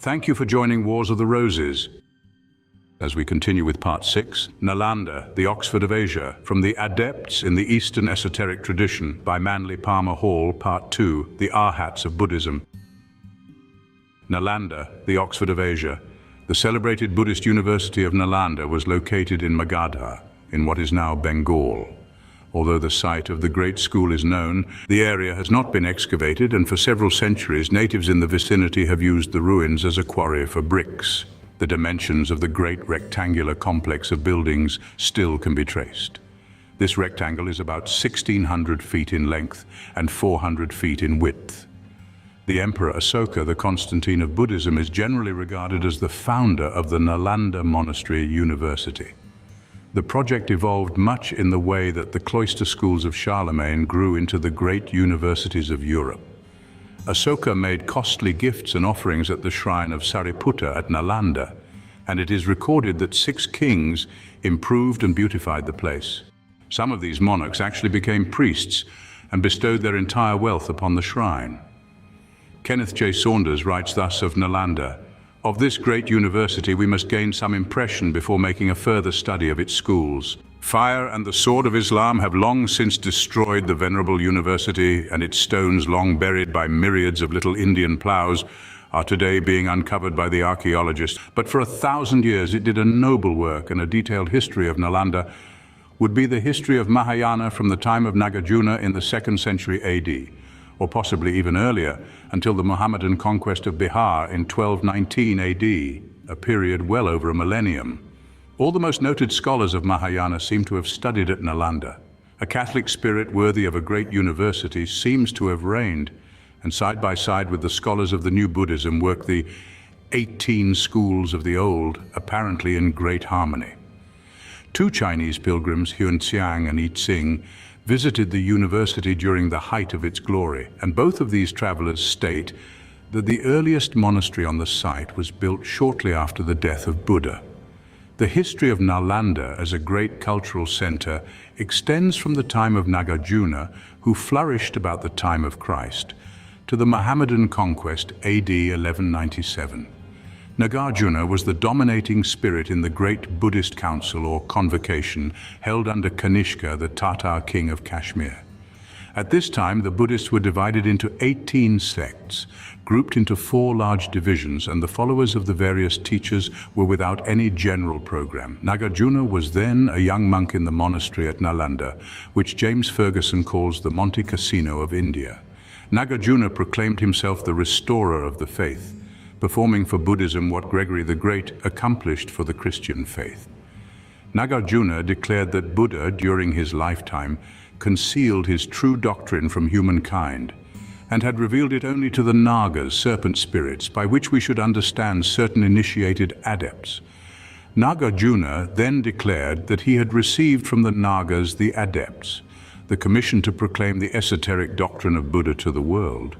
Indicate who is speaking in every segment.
Speaker 1: Thank you for joining Wars of the Roses. As we continue with Part 6, Nalanda, the Oxford of Asia, from the Adepts in the Eastern Esoteric Tradition by Manly Palmer Hall, Part 2, the Arhats of Buddhism. Nalanda, the Oxford of Asia. The celebrated Buddhist University of Nalanda was located in Magadha, in what is now Bengal. Although the site of the great school is known, the area has not been excavated, and for several centuries natives in the vicinity have used the ruins as a quarry for bricks. The dimensions of the great rectangular complex of buildings still can be traced. This rectangle is about 1,600 feet in length and 400 feet in width. The Emperor Asoka, the Constantine of Buddhism, is generally regarded as the founder of the Nalanda Monastery University. The project evolved much in the way that the cloister schools of Charlemagne grew into the great universities of Europe. Asoka made costly gifts and offerings at the shrine of Sariputta at Nalanda, and it is recorded that 6 kings improved and beautified the place. Some of these monarchs actually became priests and bestowed their entire wealth upon the shrine. Kenneth J. Saunders writes thus of Nalanda: "Of this great university we must gain some impression before making a further study of its schools. Fire and the sword of Islam have long since destroyed the venerable university, and its stones, long buried by myriads of little Indian plows, are today being uncovered by the archaeologists. But for 1,000 years it did a noble work, and a detailed history of Nalanda would be the history of Mahayana from the time of Nagarjuna in the 2nd century AD, or possibly even earlier, until the Mohammedan conquest of Bihar in 1219 AD, a period well over a millennium. All the most noted scholars of Mahayana seem to have studied at Nalanda. A Catholic spirit worthy of a great university seems to have reigned, and side by side with the scholars of the new Buddhism work the 18 schools of the old, apparently in great harmony. 2 Chinese pilgrims, Huanxiang and Yixing, visited the university during the height of its glory, and both of these travelers state that the earliest monastery on the site was built shortly after the death of Buddha. The history of Nalanda as a great cultural center extends from the time of Nagarjuna, who flourished about the time of Christ, to the Mohammedan conquest AD 1197. Nagarjuna was the dominating spirit in the great Buddhist council or convocation held under Kanishka, the Tatar king of Kashmir. At this time, the Buddhists were divided into 18 sects, grouped into 4 large divisions, and the followers of the various teachers were without any general program. Nagarjuna was then a young monk in the monastery at Nalanda, which James Ferguson calls the Monte Cassino of India. Nagarjuna proclaimed himself the restorer of the faith, performing for Buddhism what Gregory the Great accomplished for the Christian faith. Nagarjuna declared that Buddha, during his lifetime, concealed his true doctrine from humankind, and had revealed it only to the Nagas, serpent spirits, by which we should understand certain initiated adepts. Nagarjuna then declared that he had received from the Nagas the Adepts, the commission to proclaim the esoteric doctrine of Buddha to the world.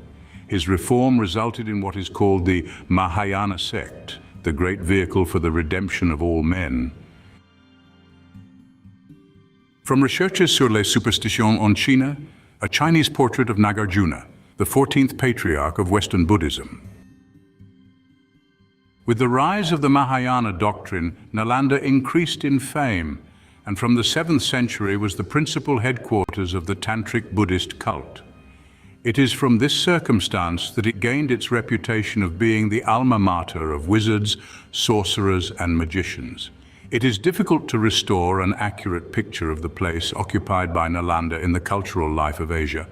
Speaker 1: His reform resulted in what is called the Mahayana sect, the great vehicle for the redemption of all men. From Recherches sur les superstitions en Chine, a Chinese portrait of Nagarjuna, the 14th patriarch of Western Buddhism. With the rise of the Mahayana doctrine, Nalanda increased in fame, and from the 7th century was the principal headquarters of the Tantric Buddhist cult. It is from this circumstance that it gained its reputation of being the alma mater of wizards, sorcerers, and magicians. It is difficult to restore an accurate picture of the place occupied by Nalanda in the cultural life of Asia.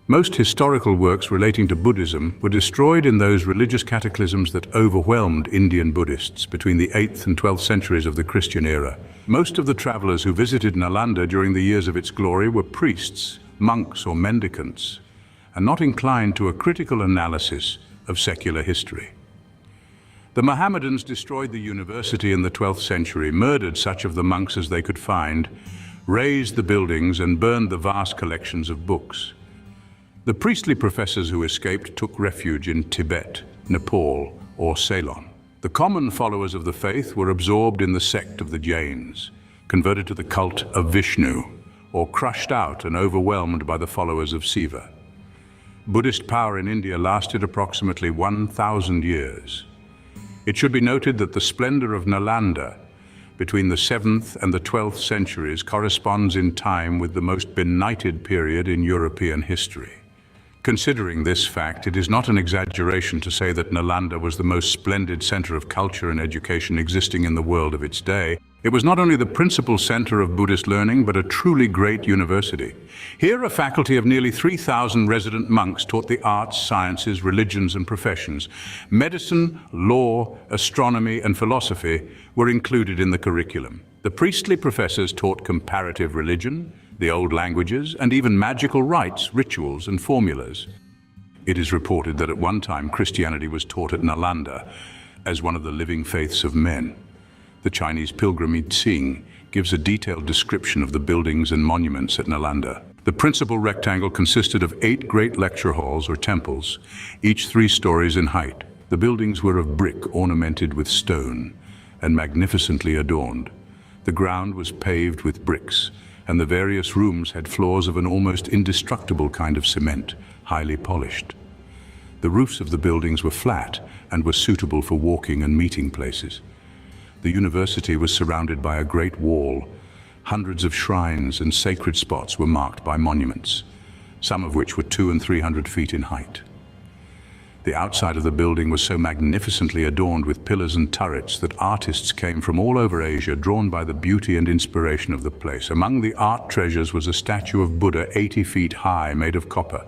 Speaker 1: Most historical works relating to Buddhism were destroyed in those religious cataclysms that overwhelmed Indian Buddhists between the 8th and 12th centuries of the Christian era. Most of the travelers who visited Nalanda during the years of its glory were priests, monks, or mendicants, and not inclined to a critical analysis of secular history. The Mohammedans destroyed the university in the 12th century, murdered such of the monks as they could find, razed the buildings, and burned the vast collections of books. The priestly professors who escaped took refuge in Tibet, Nepal, or Ceylon. The common followers of the faith were absorbed in the sect of the Jains, converted to the cult of Vishnu, or crushed out and overwhelmed by the followers of Shiva. Buddhist power in India lasted approximately 1,000 years. It should be noted that the splendor of Nalanda between the 7th and the 12th centuries corresponds in time with the most benighted period in European history. Considering this fact, it is not an exaggeration to say that Nalanda was the most splendid center of culture and education existing in the world of its day. It was not only the principal center of Buddhist learning, but a truly great university. Here, a faculty of nearly 3,000 resident monks taught the arts, sciences, religions, and professions. Medicine, law, astronomy, and philosophy were included in the curriculum. The priestly professors taught comparative religion, the old languages, and even magical rites, rituals, and formulas. It is reported that at one time Christianity was taught at Nalanda as one of the living faiths of men. The Chinese pilgrim I Ching gives a detailed description of the buildings and monuments at Nalanda. The principal rectangle consisted of 8 great lecture halls or temples, each 3 stories in height. The buildings were of brick ornamented with stone and magnificently adorned. The ground was paved with bricks, and the various rooms had floors of an almost indestructible kind of cement, highly polished. The roofs of the buildings were flat and were suitable for walking and meeting places. The university was surrounded by a great wall. Hundreds of shrines and sacred spots were marked by monuments, some of which were 200 and 300 feet in height. The outside of the building was so magnificently adorned with pillars and turrets that artists came from all over Asia, drawn by the beauty and inspiration of the place. Among the art treasures was a statue of Buddha 80 feet high, made of copper.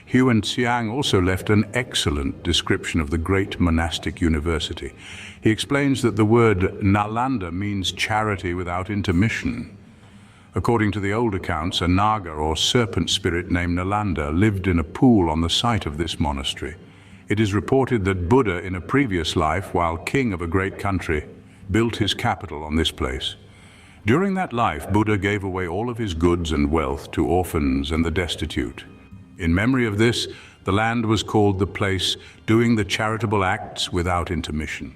Speaker 1: Huan Xiang also left an excellent description of the great monastic university. He explains that the word Nalanda means charity without intermission. According to the old accounts, a Naga or serpent spirit named Nalanda lived in a pool on the site of this monastery. It is reported that Buddha, in a previous life, while king of a great country, built his capital on this place. During that life, Buddha gave away all of his goods and wealth to orphans and the destitute. In memory of this, the land was called the place doing the charitable acts without intermission.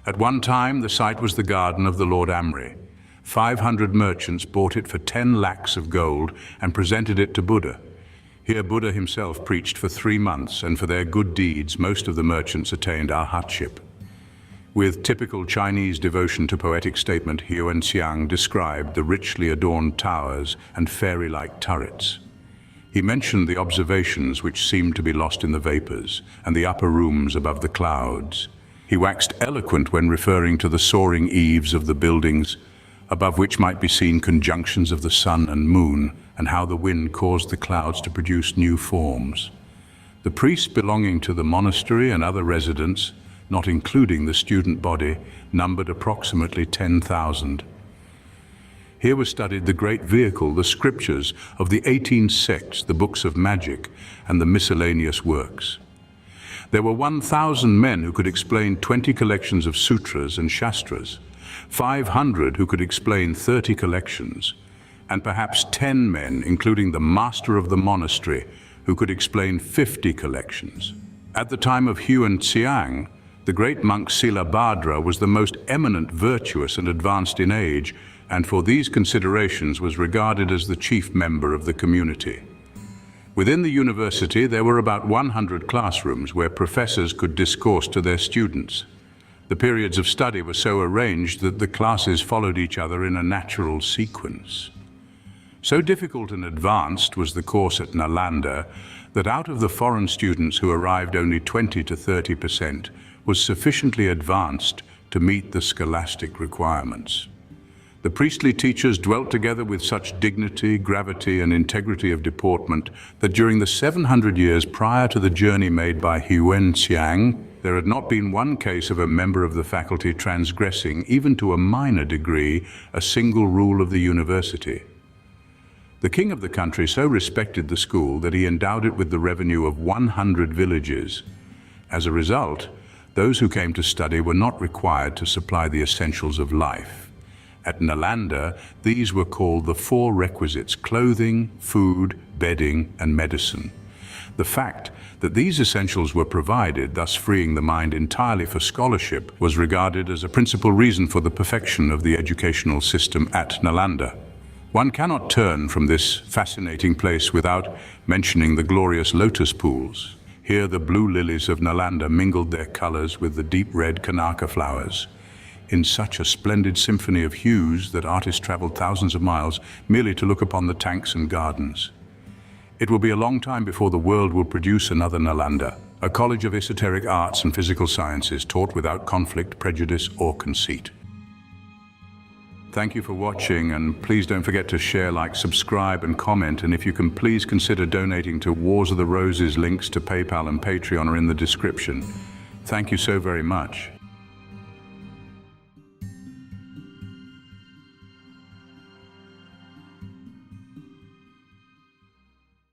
Speaker 1: At one time, the site was the garden of the Lord Amri. 500 merchants bought it for 10 lakhs of gold and presented it to Buddha. Here Buddha himself preached for 3 months, and for their good deeds most of the merchants attained arhatship. With typical Chinese devotion to poetic statement, Huan Xiang described the richly adorned towers and fairy-like turrets. He mentioned the observations which seemed to be lost in the vapors, and the upper rooms above the clouds. He waxed eloquent when referring to the soaring eaves of the buildings, above which might be seen conjunctions of the sun and moon, and how the wind caused the clouds to produce new forms. The priests belonging to the monastery and other residents, not including the student body, numbered approximately 10,000. Here was studied the great vehicle, the scriptures of the 18 sects, the books of magic, and the miscellaneous works. There were 1,000 men who could explain 20 collections of sutras and shastras, 500 who could explain 30 collections, and perhaps 10 men, including the master of the monastery, who could explain 50 collections. At the time of Huan Xiang, the great monk Silabhadra was the most eminent, virtuous, and advanced in age, and for these considerations was regarded as the chief member of the community. Within the university, there were about 100 classrooms where professors could discourse to their students. The periods of study were so arranged that the classes followed each other in a natural sequence. So difficult and advanced was the course at Nalanda that out of the foreign students who arrived, only 20 to 30% was sufficiently advanced to meet the scholastic requirements. The priestly teachers dwelt together with such dignity, gravity, and integrity of deportment that during the 700 years prior to the journey made by Huan Xiang, there had not been one case of a member of the faculty transgressing, even to a minor degree, a single rule of the university. The king of the country so respected the school that he endowed it with the revenue of 100 villages. As a result, those who came to study were not required to supply the essentials of life. At Nalanda, these were called the 4 requisites: clothing, food, bedding, and medicine. The fact that these essentials were provided, thus freeing the mind entirely for scholarship, was regarded as a principal reason for the perfection of the educational system at Nalanda. One cannot turn from this fascinating place without mentioning the glorious lotus pools. Here the blue lilies of Nalanda mingled their colors with the deep red Kanaka flowers, in such a splendid symphony of hues that artists traveled thousands of miles merely to look upon the tanks and gardens. It will be a long time before the world will produce another Nalanda, a college of esoteric arts and physical sciences taught without conflict, prejudice, or conceit. Thank you for watching, and please don't forget to share, like, subscribe, and comment. And if you can, please consider donating to Wars of the Roses. Links to PayPal and Patreon are in the description. Thank you so very much.